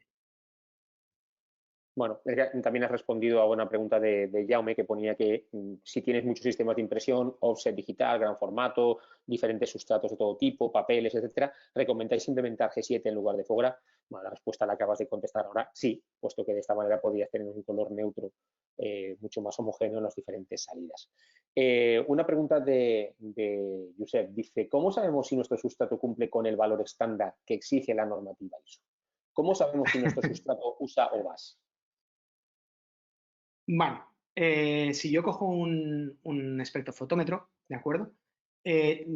Bueno, también has respondido a una pregunta de Jaume que ponía que si tienes muchos sistemas de impresión, offset digital, gran formato, diferentes sustratos de todo tipo, papeles, etcétera, ¿recomendáis implementar G7 en lugar de FOGRA? Bueno, la respuesta la acabas de contestar ahora, sí, puesto que de esta manera podrías tener un color neutro mucho más homogéneo en las diferentes salidas. Una pregunta de Josep, dice, ¿cómo sabemos si nuestro sustrato cumple con el valor estándar que exige la normativa ISO? ¿Cómo sabemos si nuestro sustrato usa OVAS? Bueno, si yo cojo un espectrofotómetro, ¿de acuerdo?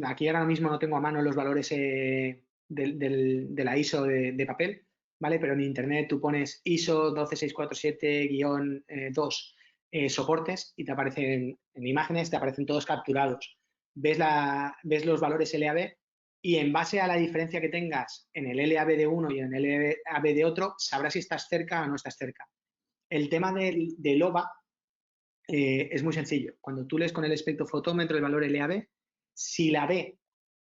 Aquí ahora mismo no tengo a mano los valores de la ISO de papel, ¿vale? Pero en internet tú pones ISO 12647-2 soportes y te aparecen en imágenes, te aparecen todos capturados. Ves los valores LAB y en base a la diferencia que tengas en el LAB de uno y en el LAB de otro, sabrás si estás cerca o no estás cerca. El tema del OVA es muy sencillo. Cuando tú lees con el espectrofotómetro el valor LAB, si la B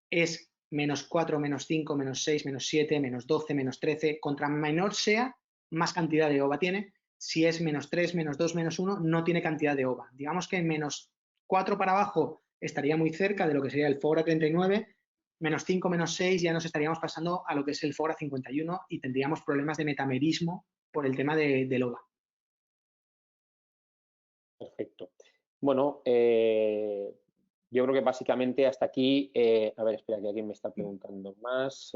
es -4, -5, -6, -7, -12, -13, contra menor sea, más cantidad de OVA tiene. Si es -3, -2, -1, no tiene cantidad de OVA. Digamos que -4 para abajo estaría muy cerca de lo que sería el FOGRA 39, -5, -6 ya nos estaríamos pasando a lo que es el FOGRA 51 y tendríamos problemas de metamerismo por el tema del OVA. Perfecto. Bueno, yo creo que básicamente hasta aquí, a ver, espera, que alguien me está preguntando más.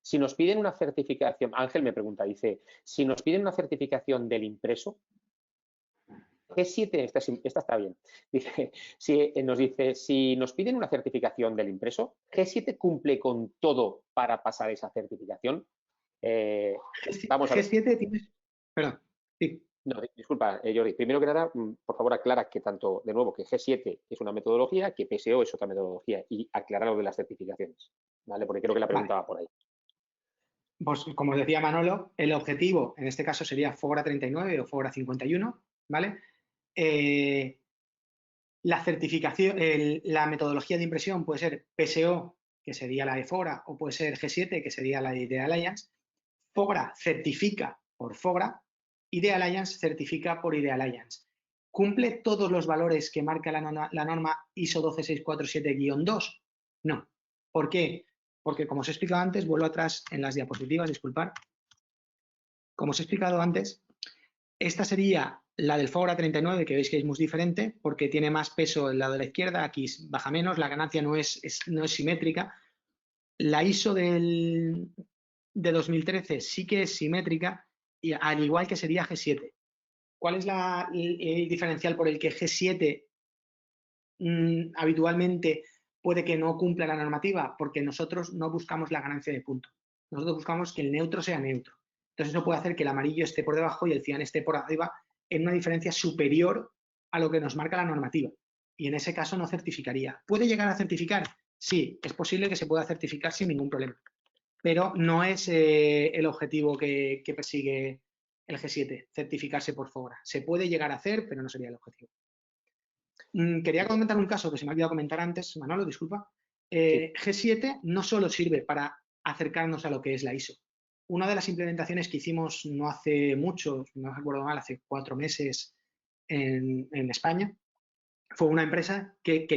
Si nos piden una certificación, Ángel me pregunta, dice, si nos piden una certificación del impreso, G7, esta está bien. Dice, si nos piden una certificación del impreso, ¿G7 cumple con todo para pasar esa certificación? Vamos a ver. G7 tienes... Perdón, sí. No, disculpa, Jordi. Primero que nada, por favor, aclara que tanto, de nuevo, que G7 es una metodología, que PSO es otra metodología, y aclarar lo de las certificaciones, ¿vale? Porque creo que la pregunta va por ahí. Pues como decía Manolo, el objetivo en este caso sería FOGRA 39 o FOGRA 51, ¿vale? La certificación, la metodología de impresión puede ser PSO, que sería la de FOGRA, o puede ser G7, que sería la de IDEA Alliance. FOGRA certifica por FOGRA, IDEA Alliance certifica por IDEA Alliance. ¿Cumple todos los valores que marca la norma ISO 12647-2? No. ¿Por qué? Porque, como os he explicado antes, vuelvo atrás en las diapositivas, disculpad. Como os he explicado antes, esta sería la del FOGRA 39, que veis que es muy diferente, porque tiene más peso el lado de la izquierda, aquí baja menos, la ganancia no es simétrica. La ISO de 2013 sí que es simétrica, y al igual que sería G7. ¿Cuál es el diferencial por el que G7 habitualmente puede que no cumpla la normativa? Porque nosotros no buscamos la ganancia de punto. Nosotros buscamos que el neutro sea neutro. Entonces eso puede hacer que el amarillo esté por debajo y el cian esté por arriba en una diferencia superior a lo que nos marca la normativa. Y en ese caso no certificaría. ¿Puede llegar a certificar? Sí, es posible que se pueda certificar sin ningún problema. Pero no es el objetivo que persigue el G7, certificarse por FOGRA. Se puede llegar a hacer, pero no sería el objetivo. Quería comentar un caso que se me ha olvidado comentar antes, Manolo, disculpa. Sí. G7 no solo sirve para acercarnos a lo que es la ISO. Una de las implementaciones que hicimos no hace mucho, no recuerdo mal, hace 4 meses en España, fue una empresa que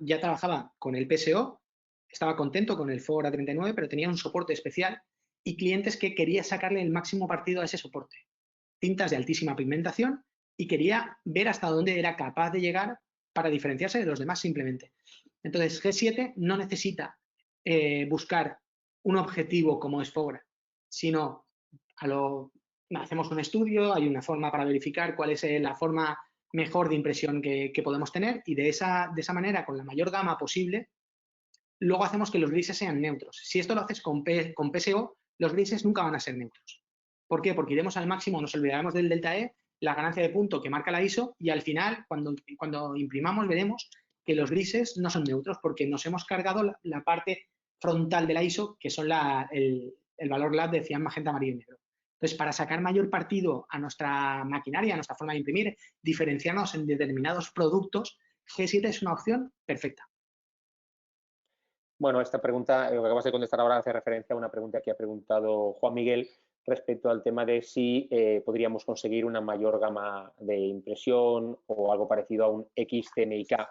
ya trabajaba con el PSO, estaba contento con el FOGRA 39, pero tenía un soporte especial y clientes que quería sacarle el máximo partido a ese soporte. Tintas de altísima pigmentación y quería ver hasta dónde era capaz de llegar para diferenciarse de los demás simplemente. Entonces, G7 no necesita buscar un objetivo como es FOGRA, sino hacemos un estudio, hay una forma para verificar cuál es la forma mejor de impresión que podemos tener y de esa manera, con la mayor gama posible, luego hacemos que los grises sean neutros. Si esto lo haces con PSO, los grises nunca van a ser neutros. ¿Por qué? Porque iremos al máximo, nos olvidaremos del delta E, la ganancia de punto que marca la ISO y al final, cuando imprimamos, veremos que los grises no son neutros porque nos hemos cargado la parte frontal de la ISO, que son el valor LAT de cian, magenta, amarillo y negro. Entonces, para sacar mayor partido a nuestra maquinaria, a nuestra forma de imprimir, diferenciarnos en determinados productos, G7 es una opción perfecta. Bueno, esta pregunta, lo que acabas de contestar ahora, hace referencia a una pregunta que ha preguntado Juan Miguel respecto al tema de si podríamos conseguir una mayor gama de impresión o algo parecido a un XCMYK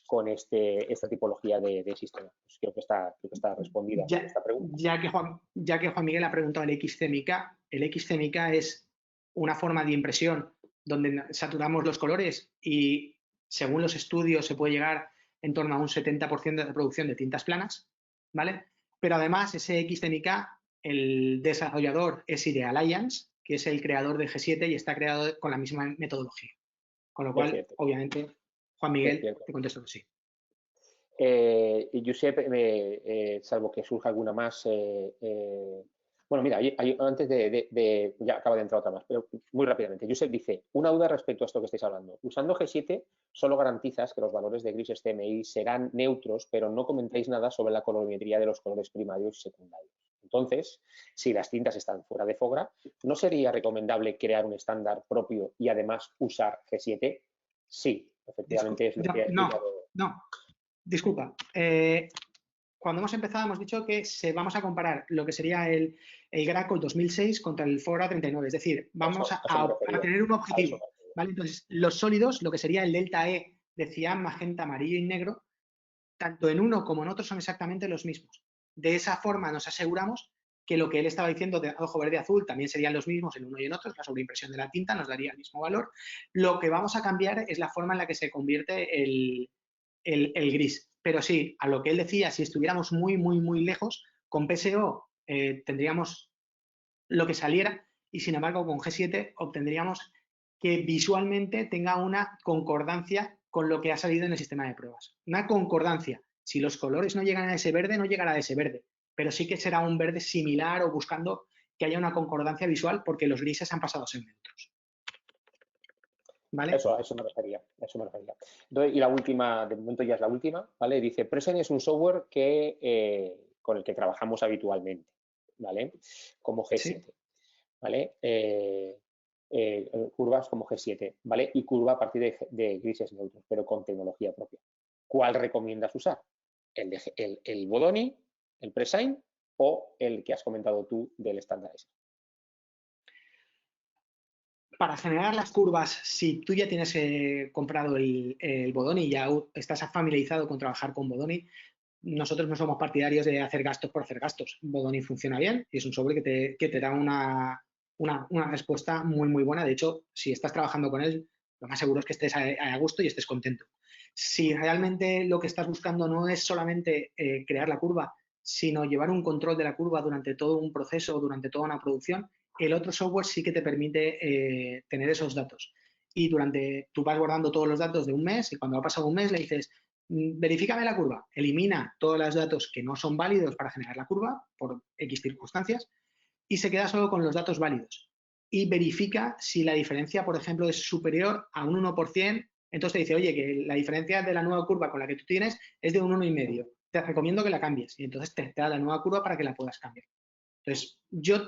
con esta tipología de sistema. Pues creo que está respondida esta pregunta. Ya que Juan Miguel ha preguntado el XCMYK es una forma de impresión donde saturamos los colores y según los estudios se puede llegar en torno a un 70% de producción de tintas planas, ¿vale? Pero además ese XCMYK, el desarrollador es IDEA Alliance, que es el creador de G7 y está creado con la misma metodología. Con lo cual, obviamente, Juan Miguel, te contesto que sí. Josep, salvo que surja alguna más, bueno, mira, antes ya acaba de entrar otra más, pero muy rápidamente. Josep dice, una duda respecto a esto que estáis hablando. Usando G7 solo garantizas que los valores de grises CMY serán neutros, pero no comentáis nada sobre la colorimetría de los colores primarios y secundarios. Entonces, si las tintas están fuera de FOGRA, ¿no sería recomendable crear un estándar propio y además usar G7? Sí, efectivamente es lo que ha explicado. No. Disculpa, cuando hemos empezado hemos dicho que vamos a comparar lo que sería el Graco 2006 contra el FOGRA 39, es decir, vamos a tener un objetivo, ¿vale? Entonces, los sólidos, lo que sería el delta E de cian, magenta, amarillo y negro, tanto en uno como en otro son exactamente los mismos. De esa forma nos aseguramos que lo que él estaba diciendo de rojo, verde, azul también serían los mismos en uno y en otro, la sobreimpresión de la tinta nos daría el mismo valor. Lo que vamos a cambiar es la forma en la que se convierte el gris. Pero sí, a lo que él decía, si estuviéramos muy, muy, muy lejos, con PSO tendríamos lo que saliera y sin embargo con G7 obtendríamos que visualmente tenga una concordancia con lo que ha salido en el sistema de pruebas. Una concordancia. Si los colores no llegan a ese verde, no llegará a ese verde, pero sí que será un verde similar o buscando que haya una concordancia visual porque los grises han pasado a ser neutros. ¿Vale? Eso me refería, eso me refería. Entonces, y la última, de momento ya es la última, ¿vale? Dice, Present es un software con el que trabajamos habitualmente, ¿vale? Como G7, Sí. ¿vale? Curvas como G7, ¿vale? Y curva a partir de grises neutros, pero con tecnología propia. ¿Cuál recomiendas usar? ¿El Bodoni, el Presign o el que has comentado tú del Standardizer? Para generar las curvas, si tú ya tienes comprado el Bodoni y ya estás familiarizado con trabajar con Bodoni, nosotros no somos partidarios de hacer gastos por hacer gastos. Bodoni funciona bien y es un software que te da una respuesta muy, muy buena. De hecho, si estás trabajando con él, lo más seguro es que estés a gusto y estés contento. Si realmente lo que estás buscando no es solamente crear la curva, sino llevar un control de la curva durante todo un proceso, durante toda una producción, el otro software sí que te permite tener esos datos. Y tú vas guardando todos los datos de un mes y cuando ha pasado un mes le dices, verifícame la curva, elimina todos los datos que no son válidos para generar la curva por X circunstancias y se queda solo con los datos válidos. Y verifica si la diferencia, por ejemplo, es superior a un 1%, entonces te dice, oye, que la diferencia de la nueva curva con la que tú tienes es de un 1,5. Te recomiendo que la cambies y entonces te da la nueva curva para que la puedas cambiar. Entonces,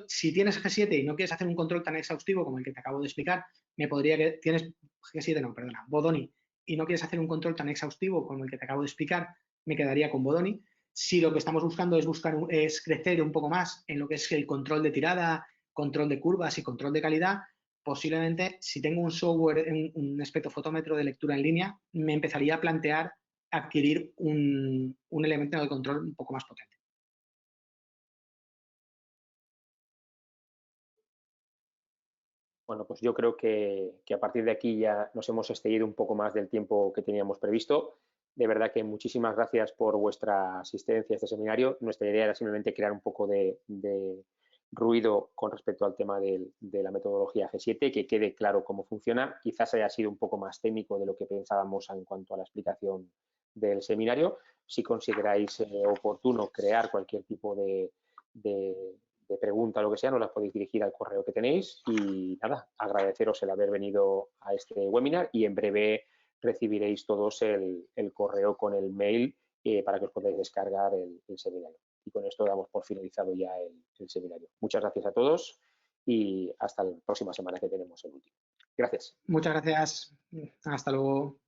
si tienes G7 y no quieres hacer un control tan exhaustivo como el que te acabo de explicar, tienes G7, no, perdona, Bodoni, y no quieres hacer un control tan exhaustivo como el que te acabo de explicar, me quedaría con Bodoni. Si lo que estamos buscando es crecer un poco más en lo que es el control de tirada, control de curvas y control de calidad, posiblemente si tengo un software, un espectrofotómetro de lectura en línea, me empezaría a plantear adquirir un elemento de control un poco más potente. Bueno, pues yo creo que a partir de aquí ya nos hemos excedido un poco más del tiempo que teníamos previsto. De verdad que muchísimas gracias por vuestra asistencia a este seminario. Nuestra idea era simplemente crear un poco de ruido con respecto al tema de la metodología G7, que quede claro cómo funciona. Quizás haya sido un poco más técnico de lo que pensábamos en cuanto a la explicación del seminario. Si consideráis oportuno crear cualquier tipo de pregunta o lo que sea, nos las podéis dirigir al correo que tenéis y nada, agradeceros el haber venido a este webinar y en breve recibiréis todos el correo con el mail para que os podáis descargar el seminario. Y con esto damos por finalizado ya el seminario. Muchas gracias a todos y hasta la próxima semana que tenemos el último. Gracias. Muchas gracias. Hasta luego.